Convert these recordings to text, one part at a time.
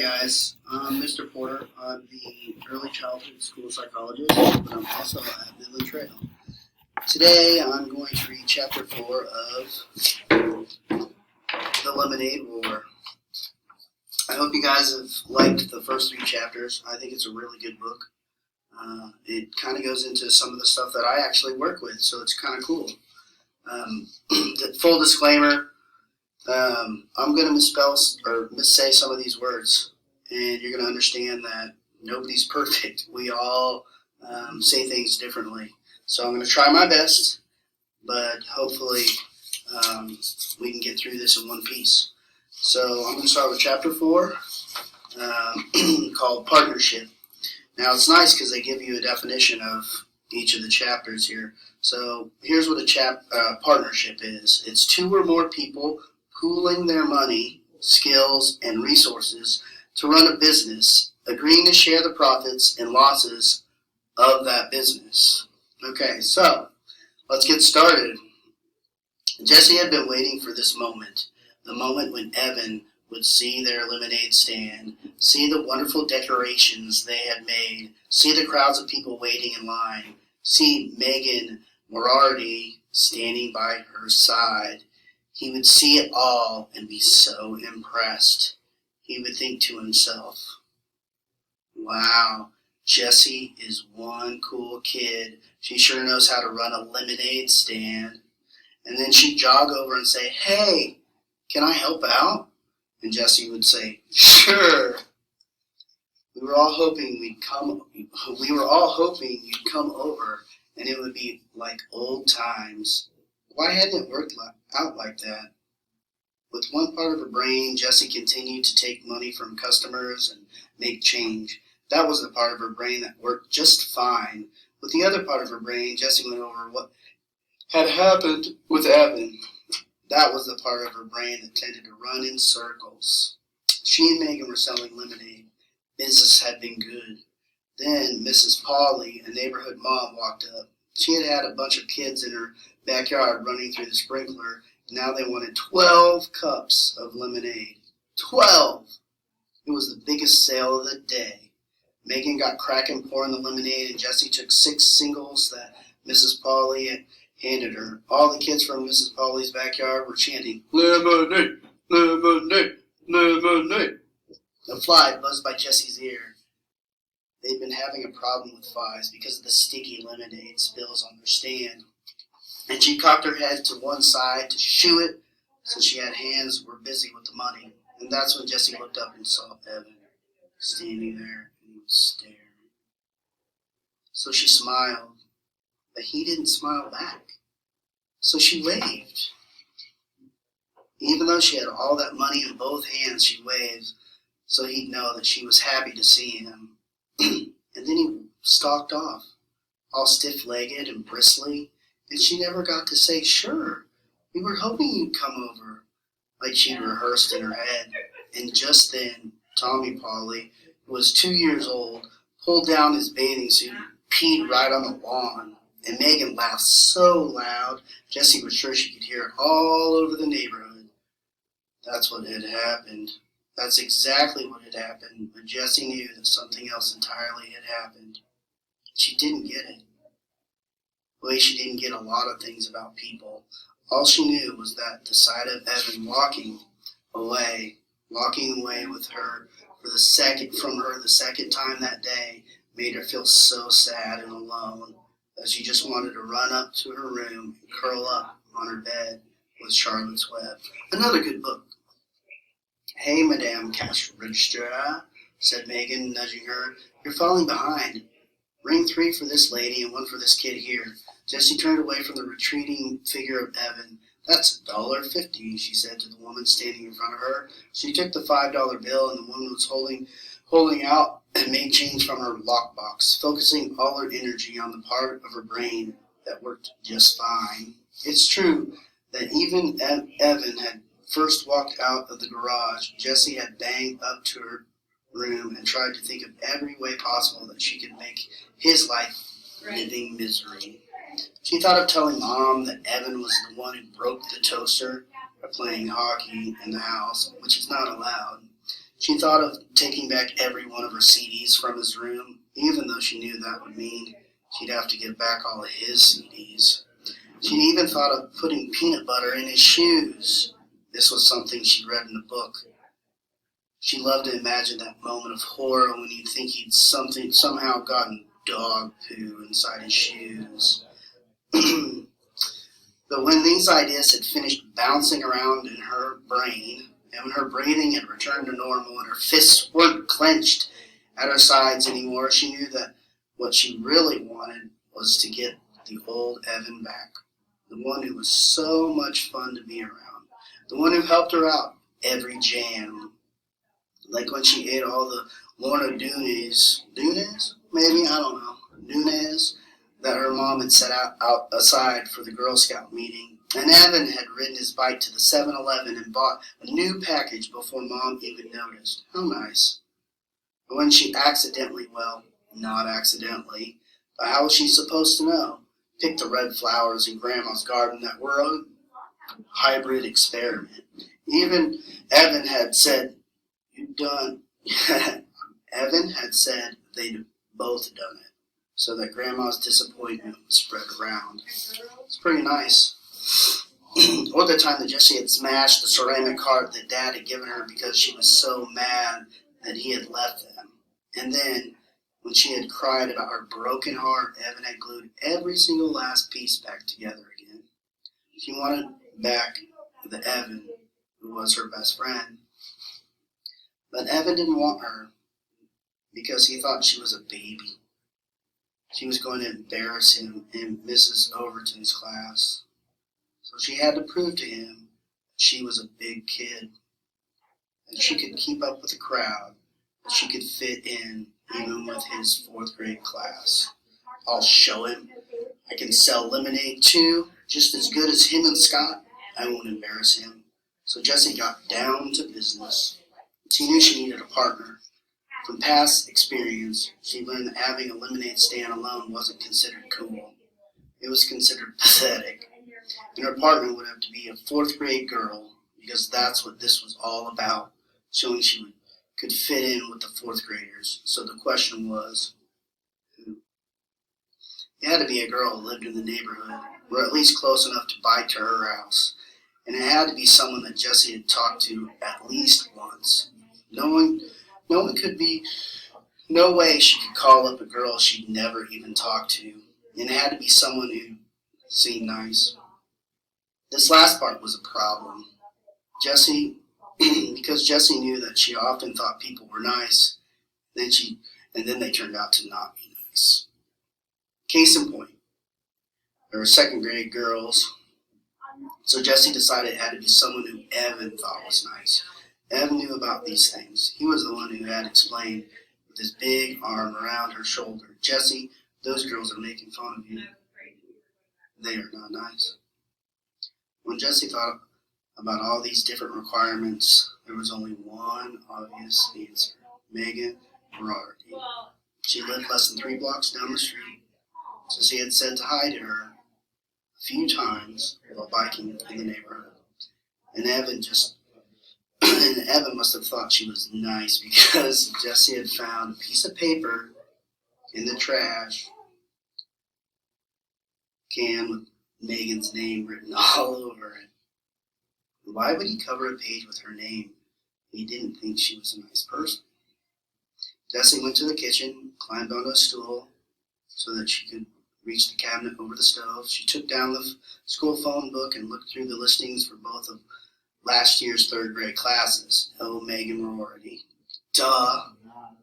Hi guys, I'm Mr. Porter. I'm the early childhood school psychologist, but I'm also at Midland Trail. Today I'm going to read chapter 4 of The Lemonade War. I hope you guys have liked the first 3 chapters. I think it's a really good book. It kind of goes into some of the stuff that I actually work with, so it's kind of cool. Full disclaimer, I'm going to misspell or missay some of these words, and you're going to understand that nobody's perfect. We all say things differently. So I'm going to try my best, but hopefully we can get through this in one piece. So I'm going to start with chapter 4, called Partnership. Now it's nice because they give you a definition of each of the chapters here. So here's what a partnership is. It's 2 or more people pooling their money, skills, and resources to run a business, agreeing to share the profits and losses of that business. Okay, so let's get started. Jesse had been waiting for this moment, the moment when Evan would see their lemonade stand, see the wonderful decorations they had made, see the crowds of people waiting in line, see Megan Moriarty standing by her side. He would see it all and be so impressed. He would think to himself, wow, Jessie is one cool kid. She sure knows how to run a lemonade stand. And then she'd jog over and say, hey, can I help out? And Jessie would say, sure. We were all hoping you'd come over and it would be like old times. Why hadn't it worked out like that? With one part of her brain, Jessie continued to take money from customers and make change. That was the part of her brain that worked just fine. With the other part of her brain, Jessie went over what had happened with Evan. That was the part of her brain that tended to run in circles. She and Megan were selling lemonade. Business had been good. Then Mrs. Polly, a neighborhood mom, walked up. She had had a bunch of kids in her backyard running through the sprinkler. Now they wanted 12 cups of lemonade. 12! It was the biggest sale of the day. Megan got cracking pouring the lemonade, and Jessie took 6 singles that Mrs. Polly handed her. All the kids from Mrs. Polly's backyard were chanting, lemonade, lemonade, lemonade. A fly buzzed by Jessie's ear. They'd been having a problem with flies because of the sticky lemonade spills on their stand. And she cocked her head to one side to shoo it, so she had hands were busy with the money. And that's when Jessie looked up and saw Evan standing there and he was staring. So she smiled, but he didn't smile back. So she waved. Even though she had all that money in both hands, she waved so he'd know that she was happy to see him. And then he stalked off, all stiff-legged and bristly, and she never got to say, sure, we were hoping you'd come over, like she'd rehearsed in her head. And just then, Tommy Polly, who was 2 years old, pulled down his bathing suit and peed right on the lawn. And Megan laughed so loud, Jessie was sure she could hear it all over the neighborhood. That's what had happened. That's exactly what had happened, but Jessie knew that something else entirely had happened. She didn't get it. The way she didn't get a lot of things about people. All she knew was that the sight of Evan walking away with her from her the second time that day made her feel so sad and alone that she just wanted to run up to her room and curl up on her bed with Charlotte's Web. Another good book. Hey, Madame Cash Register, said Megan, nudging her. You're falling behind. Ring 3 for this lady and 1 for this kid here. Jessie turned away from the retreating figure of Evan. That's $1.50, she said to the woman standing in front of her. She took the $5 bill, and the woman was holding out and made change from her lockbox, focusing all her energy on the part of her brain that worked just fine. It's true that even Evan had first walked out of the garage, Jessie had banged up to her room and tried to think of every way possible that she could make his life living misery. She thought of telling Mom that Evan was the one who broke the toaster by playing hockey in the house, which is not allowed. She thought of taking back every one of her CDs from his room, even though she knew that would mean she'd have to give back all of his CDs. She'd even thought of putting peanut butter in his shoes. This was something she read in a book. She loved to imagine that moment of horror when you'd think he'd somehow gotten dog poo inside his shoes. But when these ideas had finished bouncing around in her brain, and when her breathing had returned to normal and her fists weren't clenched at her sides anymore, she knew that what she really wanted was to get the old Evan back. The one who was so much fun to be around. The one who helped her out every jam. Like when she ate all the Lorna Doones, maybe? I don't know. Doones that her mom had set out aside for the Girl Scout meeting. And Evan had ridden his bike to the 7-Eleven and bought a new package before Mom even noticed. How nice. But when she accidentally, well, not accidentally, but how was she supposed to know? Picked the red flowers in Grandma's garden that were a hybrid experiment. Even Evan had said, Evan had said they'd both done it, so that Grandma's disappointment was spread around. It's pretty nice. Or the time that Jessie had smashed the ceramic heart that Dad had given her because she was so mad that he had left them. And then, when she had cried about her broken heart, Evan had glued every single last piece back together again. She wanted back the Evan who was her best friend. But Evan didn't want her because he thought she was a baby. She was going to embarrass him in Mrs. Overton's class. So she had to prove to him that she was a big kid, that she could keep up with the crowd, that she could fit in even with his 4th grade class. I'll show him. I can sell lemonade too, just as good as him and Scott. I won't embarrass him. So Jessie got down to business. She knew she needed a partner. From past experience, she learned that having a lemonade stand alone wasn't considered cool. It was considered pathetic. And her partner would have to be a 4th grade girl, because that's what this was all about, showing she could fit in with the 4th graders. So the question was, who? It had to be a girl who lived in the neighborhood, or at least close enough to bike to her house. And it had to be someone that Jessie had talked to at least once. No way she could call up a girl she'd never even talked to. And it had to be someone who seemed nice. This last part was a problem. Because Jessie knew that she often thought people were nice, and then they turned out to not be nice. Case in point, there were 2nd grade girls, so Jessie decided it had to be someone who Evan thought was nice. Evan knew about these things. He was the one who had explained with his big arm around her shoulder, Jessie, those girls are making fun of you. They are not nice. When Jessie thought about all these different requirements, there was only one obvious answer. Megan Berardi. She lived less than 3 blocks down the street. Jessie had said hi to her a few times while biking in the neighborhood. And Evan must have thought she was nice because Jessie had found a piece of paper in the trash can with Megan's name written all over it. Why would he cover a page with her name? He didn't think she was a nice person. Jessie went to the kitchen, climbed onto a stool so that she could reach the cabinet over the stove. She took down the school phone book and looked through the listings for both of last year's 3rd grade classes. Oh, Megan Rorty. Duh,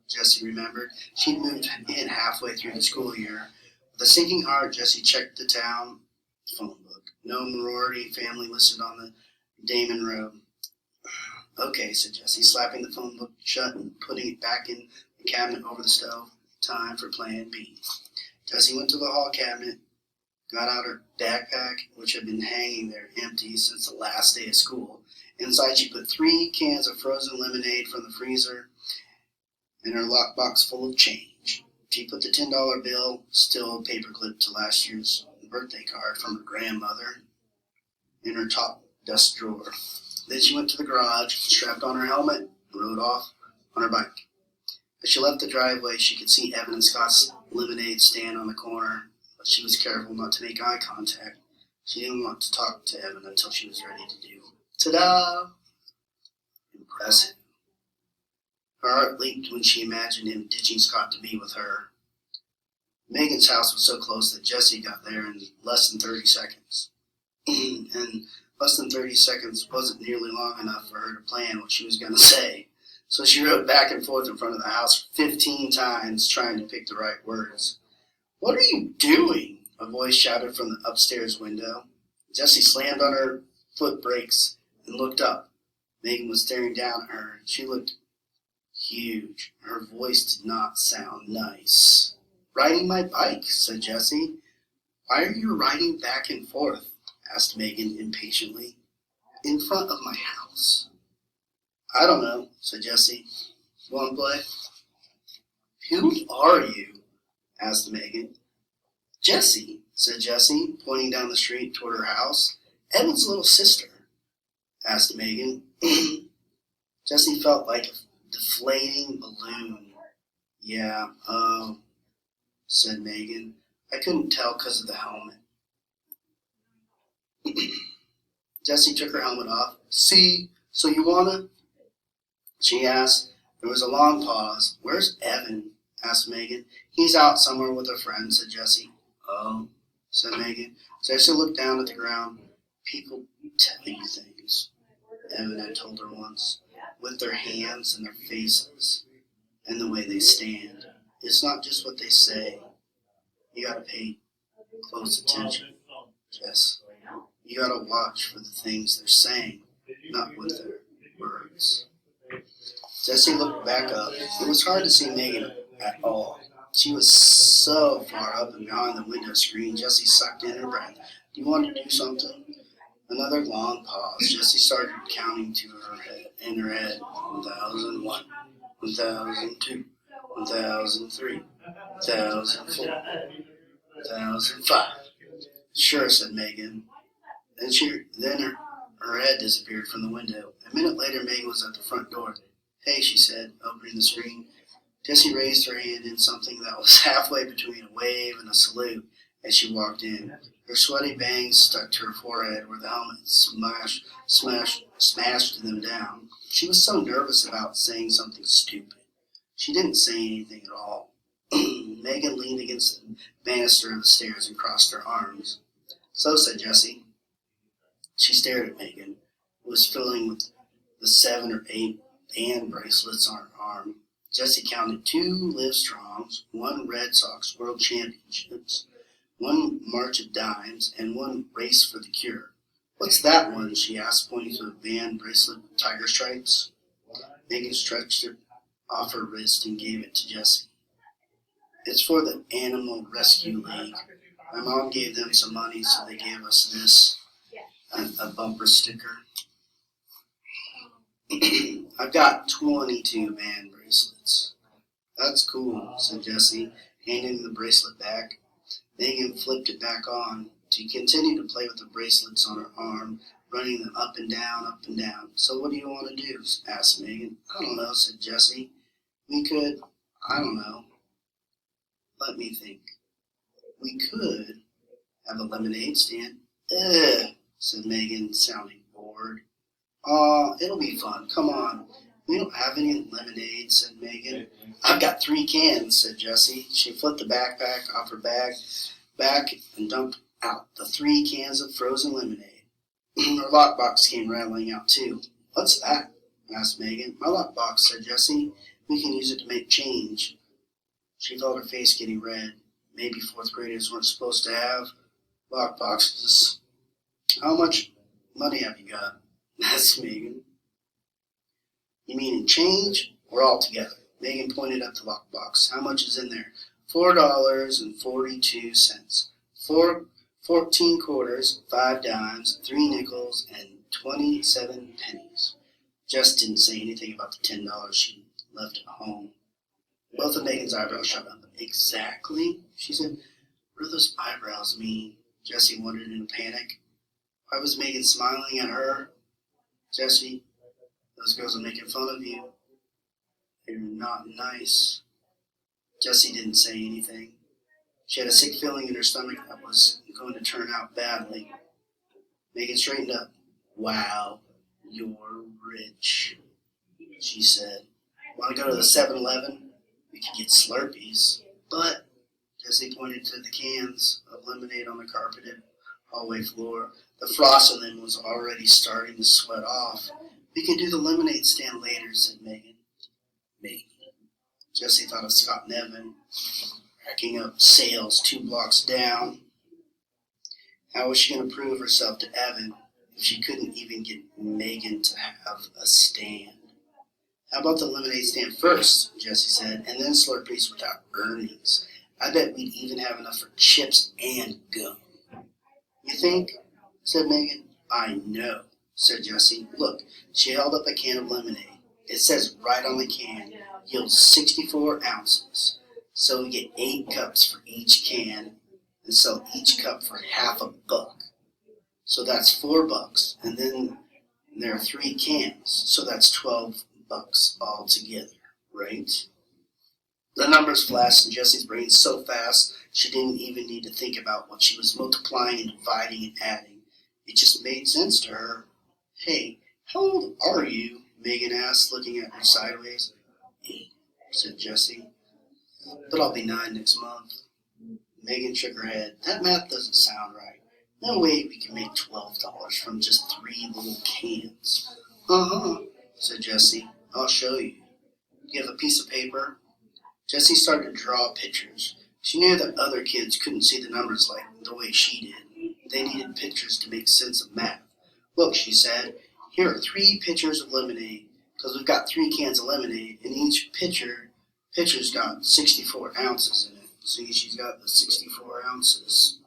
Jessie remembered. She'd moved in halfway through the school year. With a sinking heart, Jessie checked the town phone book. No Rorty family listed on the Damon Road. Okay, said Jessie, slapping the phone book shut and putting it back in the cabinet over the stove. Time for plan B. Jessie went to the hall cabinet, got out her backpack, which had been hanging there empty since the last day of school. Inside, she put 3 cans of frozen lemonade from the freezer and her lockbox full of change. She put the $10 bill, still paperclipped to last year's birthday card from her grandmother, in her top desk drawer. Then she went to the garage, strapped on her helmet, and rode off on her bike. As she left the driveway, she could see Evan and Scott's lemonade stand on the corner, but she was careful not to make eye contact. She didn't want to talk to Evan until she was ready to do. Ta-da! Impressive. Her heart leaped when she imagined him ditching Scott to be with her. Megan's house was so close that Jesse got there in less than 30 seconds. And less than 30 seconds wasn't nearly long enough for her to plan what she was going to say. So she rode back and forth in front of the house 15 times trying to pick the right words. "What are you doing?" a voice shouted from the upstairs window. Jessie slammed on her foot brakes and looked up. Megan was staring down at her. She looked huge. Her voice did not sound nice. "Riding my bike," said Jessie. "Why are you riding back and forth?" asked Megan impatiently. "In front of my house." "I don't know," said Jessie. "Want to play?" "Who are you?" asked Megan. "Jessie," said Jessie, pointing down the street toward her house. "Evan's little sister," asked Megan. Jessie felt like a deflating balloon. "Yeah, oh," said Megan. "I couldn't tell 'cause of the helmet." Jessie took her helmet off. "See, so you wanna?" she asked. There was a long pause. "Where's Evan?" asked Megan. "He's out somewhere with a friend," said Jessie. "Oh," said Megan. Jessie looked down at the ground. "People tell you things," Evan had told her once, "with their hands and their faces and the way they stand. It's not just what they say. You gotta pay close attention, Jess. You gotta watch for the things they're saying, not with their words." Jessie looked back up. It was hard to see Megan at all. She was so far up and behind the window screen. Jessie sucked in her breath. "Do you want to do something?" Another long pause. Jessie started counting in her head. 1001, 1002, 1003, 1004, 1005. "Sure," said Megan. Then her head disappeared from the window. A minute later, Megan was at the front door. "Hey," she said, opening the screen. Jessie raised her hand in something that was halfway between a wave and a salute as she walked in. Her sweaty bangs stuck to her forehead where the helmet smashed them down. She was so nervous about saying something stupid. She didn't say anything at all. Megan leaned against the banister of the stairs and crossed her arms. "So," said Jessie. She stared at Megan, who was fiddling with the 7 or 8 band bracelets on her arm. Jessie counted 2 Livestrongs, 1 Red Sox World Championships, 1 March of Dimes, and 1 Race for the Cure. "What's that one?" she asked, pointing to a band bracelet with tiger stripes. Megan stretched it off her wrist and gave it to Jessie. "It's for the Animal Rescue League. My mom gave them some money, so they gave us this, a bumper sticker." "I've got 22 band bracelets." "That's cool," said Jessie, handing the bracelet back. Megan flipped it back on. She continued to play with the bracelets on her arm, running them up and down, up and down. "So what do you want to do?" asked Megan. "I don't know," said Jessie. "We could, I don't know. Let me think. We could have a lemonade stand." "Ugh," said Megan, sounding bored. "Aw, it'll be fun. Come on." "We don't have any lemonade," said Megan. "I've got 3 cans," said Jessie. She flipped the backpack off her back and dumped out the 3 cans of frozen lemonade. Her lockbox came rattling out too. "What's that?" asked Megan. "My lockbox," said Jessie. "We can use it to make change." She felt her face getting red. Maybe 4th graders weren't supposed to have lockboxes. "How much money have you got?" asked Megan. "You mean in change or all together?" Megan pointed at the lockbox. "How much is in there?" $4.42. 14 quarters, 5 dimes, 3 nickels, and 27 pennies. Jess didn't say anything about the $10 she left at home. Both of Megan's eyebrows shot up. "Exactly?" she said. "What do those eyebrows mean?" Jessie wondered in a panic. Why was Megan smiling at her? "Jessie, those girls are making fun of you." You're not nice. Jessie didn't say anything. She had a sick feeling in her stomach that was going to turn out badly. Megan straightened up. Wow, you're rich, she said. Want to go to the 7-Eleven? We could get Slurpees. But, Jessie pointed to the cans of lemonade on the carpeted hallway floor. The frost in them was already starting to sweat off. We could do the lemonade stand later, said Megan. Maybe. Jessie thought of Scott and Evan, racking up sales 2 blocks down. How was she going to prove herself to Evan if she couldn't even get Megan to have a stand? How about the lemonade stand first, Jessie said, and then Slurpees without earnings. I bet we'd even have enough for chips and gum. You think? Said Megan. I know, said Jessie. Look, she held up a can of lemonade. It says right on the can, yields 64 ounces. So we get 8 cups for each can and sell each cup for half $1. So that's $4. And then there are 3 cans. So that's $12 altogether, right? The numbers flashed in Jessie's brain so fast she didn't even need to think about what she was multiplying and dividing and adding. It just made sense to her. Hey, how old are you? Megan asked, looking at her sideways. 8, said Jessie. But I'll be 9 next month. Megan shook her head. That math doesn't sound right. No way we can make $12 from just 3 little cans. Uh-huh, said Jessie. I'll show you. You have a piece of paper? Jessie started to draw pictures. She knew that other kids couldn't see the numbers like the way she did. They needed pictures to make sense of math. Look, she said, here are 3 pitchers of lemonade, because we've got 3 cans of lemonade, and each pitcher's got 64 ounces in it. See, she's got the 64 ounces.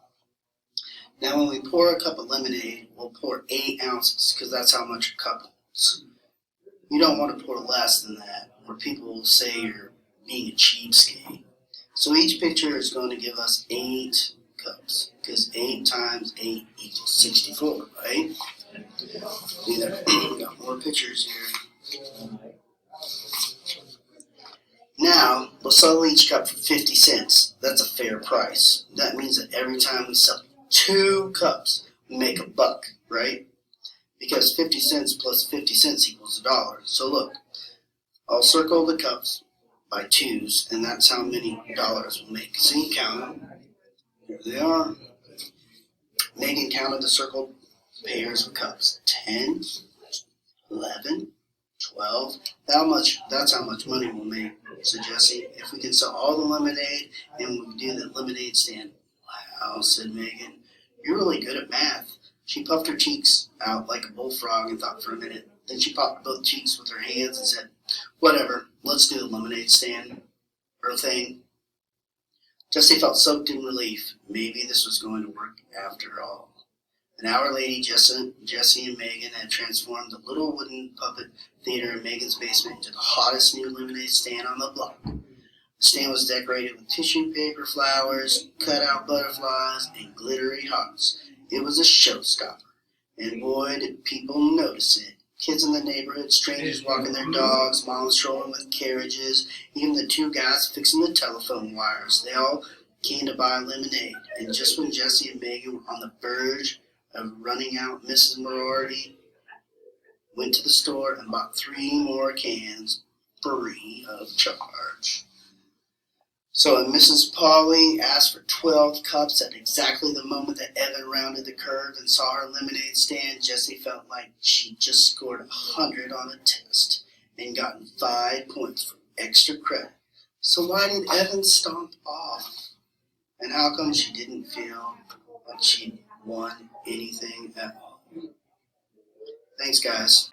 Now, when we pour a cup of lemonade, we'll pour 8 ounces, because that's how much a cup holds. You don't want to pour less than that, or people will say you're being a cheapskate. So each pitcher is going to give us 8 cups, because 8 times 8 equals 64, right? We got more pitchers here. Now, we'll sell each cup for 50 cents. That's a fair price. That means that every time we sell 2 cups, we make $1, right? Because 50 cents plus 50 cents equals $1. So look, I'll circle the cups by 2s, and that's how many dollars we'll make. So you count them. Here they are. Megan counted the circled pairs of cups. 10, 11, 12. That's how much money we'll make, said Jessie. If we can sell all the lemonade and we do the lemonade stand. Wow, said Megan. You're really good at math. She puffed her cheeks out like a bullfrog and thought for a minute. Then she popped both cheeks with her hands and said, whatever, let's do the lemonade stand. Or thing. Jessie felt soaked in relief. Maybe this was going to work after all. An hour later, Jessie and Megan had transformed the little wooden puppet theater in Megan's basement into the hottest new lemonade stand on the block. The stand was decorated with tissue paper flowers, cut-out butterflies, and glittery hearts. It was a showstopper, and boy, did people notice it. Kids in the neighborhood, strangers walking their dogs, moms strolling with carriages, even the 2 guys fixing the telephone wires. They all came to buy lemonade, and just when Jessie and Megan were on the verge of running out, Mrs. Moriarty went to the store and bought 3 more cans, free of charge. So when Mrs. Polly asked for 12 cups at exactly the moment that Evan rounded the curve and saw her lemonade stand, Jessie felt like she just scored 100 on a test and gotten 5 points for extra credit. So why did Evan stomp off? And how come she didn't feel like she'd won anything at all? Thanks, guys.